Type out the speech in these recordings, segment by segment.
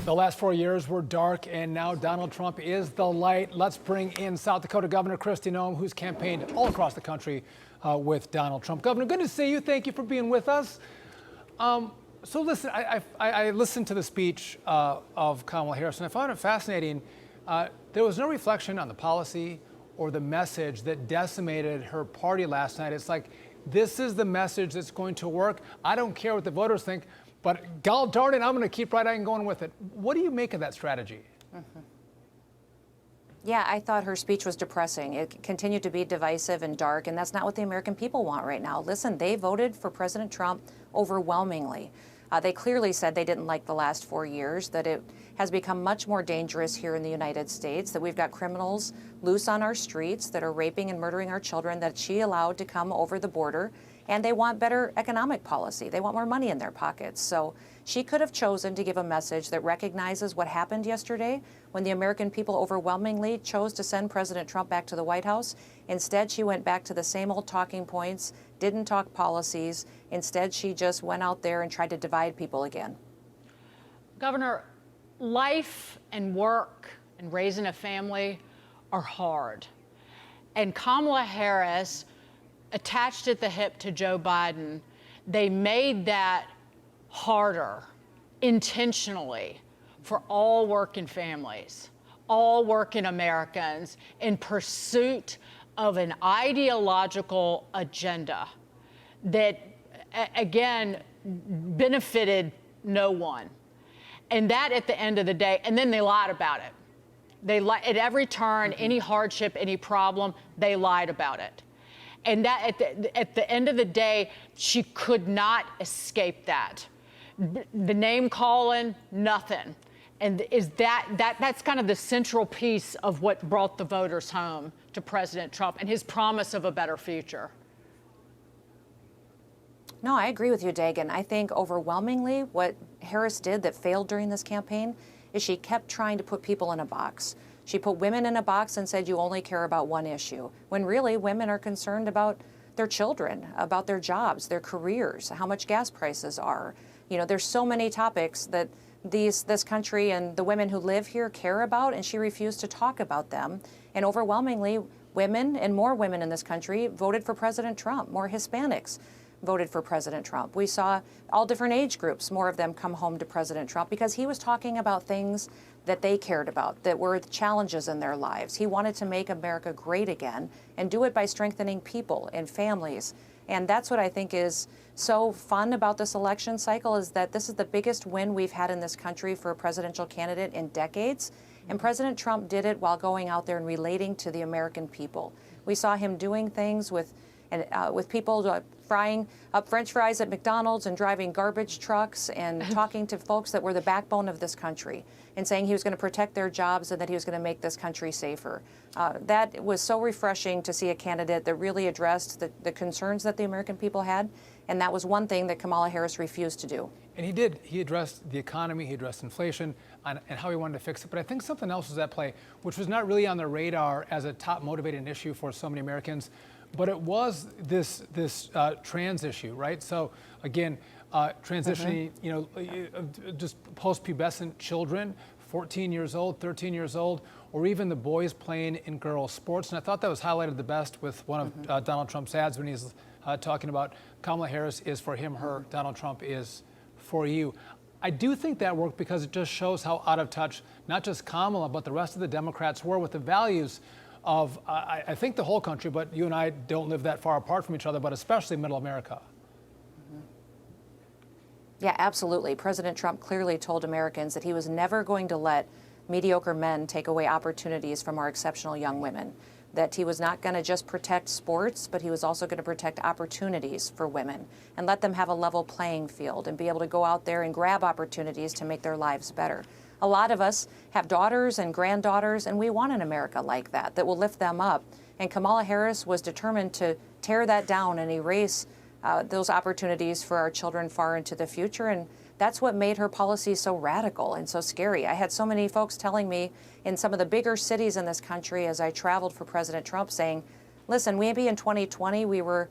The last 4 years were dark, and now Donald Trump is the light. Let's bring in South Dakota Governor Kristi Noem, who's campaigned all across the country with Donald Trump. Governor, good to see you. Thank you for being with us. So listen, I listened to the speech of Kamala Harris, and I found it fascinating. There was no reflection on the policy or the message that decimated her party last night. It's like, this is the message that's going to work. I don't care what the voters think, but God darn it, I'm going to keep right on going with it. What do you make of that strategy? Yeah, I thought her speech was depressing. It continued to be divisive and dark, and that's not what the American people want right now. Listen, they voted for President Trump overwhelmingly. They clearly said they didn't like the last 4 years, that it has become much more dangerous here in the United States, that we've got criminals loose on our streets that are raping and murdering our children that she allowed to come over the border, and they want better economic policy. They want more money in their pockets. So she could have chosen to give a message that recognizes what happened yesterday when the American people overwhelmingly chose to send President Trump back to the White House. Instead, she went back to the same old talking points, didn't talk policies. Instead, she just went out there and tried to divide people again. Governor, life and work and raising a family are hard. And Kamala Harris, attached at the hip to Joe Biden, they made that harder intentionally for all working families, all working Americans in pursuit of an ideological agenda that, again, benefited no one. And that at the end of the day, and then they lied about it. They at every turn, any hardship, any problem, they lied about it. And that at the end of the day, she could not escape that. The name calling, nothing. And is that's kind of the central piece of what brought the voters home to President Trump and his promise of a better future. No, I agree with you, Dagan. I think overwhelmingly what Harris did that failed during this campaign is she kept trying to put people in a box. She put women in a box and said you only care about one issue, when really women are concerned about their children, about their jobs, their careers, how much gas prices are. You know, there's so many topics that this country and the women who live here care about, and she refused to talk about them. And overwhelmingly, women and more women in this country voted for President Trump, more Hispanics voted for President Trump. We saw all different age groups, more of them come home to President Trump because he was talking about things that they cared about, that were challenges in their lives. He wanted to make America great again and do it by strengthening people and families. And that's what I think is so fun about this election cycle, is that this is the biggest win we've had in this country for a presidential candidate in decades. And President Trump did it while going out there and relating to the American people. We saw him doing things with people frying up French fries at McDonald's and driving garbage trucks and talking to folks that were the backbone of this country and saying he was going to protect their jobs and that he was going to make this country safer. That was so refreshing to see a candidate that really addressed the concerns that the American people had. And that was one thing that Kamala Harris refused to do. And he did. He addressed the economy, he addressed inflation, and how he wanted to fix it. But I think something else was at play, which was not really on the radar as a top motivating issue for so many Americans. But it was this trans issue, right? So again, transitioning, just post-pubescent children, 14 years old, 13 years old, or even the boys playing in girls' sports. And I thought that was highlighted the best with one of Donald Trump's ads when he's talking about Kamala Harris is for him, her, Donald Trump is for you. I do think that worked because it just shows how out of touch not just Kamala, but the rest of the Democrats were with the values of, I think, the whole country, but you and I don't live that far apart from each other, but especially middle America. Yeah, absolutely. President Trump clearly told Americans that he was never going to let mediocre men take away opportunities from our exceptional young women, that he was not going to just protect sports, but he was also going to protect opportunities for women and let them have a level playing field and be able to go out there and grab opportunities to make their lives better. A lot of us have daughters and granddaughters, and we want an America like that will lift them up. And Kamala Harris was determined to tear that down and erase those opportunities for our children far into the future. And that's what made her policy so radical and so scary. I had so many folks telling me in some of the bigger cities in this country as I traveled for President Trump saying, listen, maybe in 2020 we were,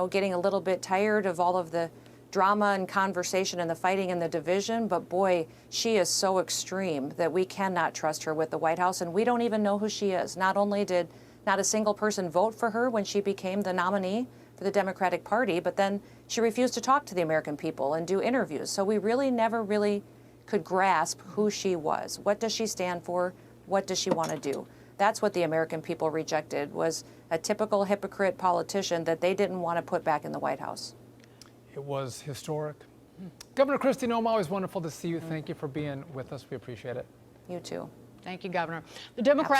getting a little bit tired of all of the drama and conversation and the fighting and the division, but boy, she is so extreme that we cannot trust her with the White House, and we don't even know who she is. Not only did not a single person vote for her when she became the nominee for the Democratic Party, but then she refused to talk to the American people and do interviews. So we really never really could grasp who she was. What does she stand for? What does she want to do? That's what the American people rejected, was a typical hypocrite politician that they didn't want to put back in the White House. It was historic. Governor Kristi Noem, always wonderful to see you. Thank you for being with us. We appreciate it. You too. Thank you, Governor. The Democrats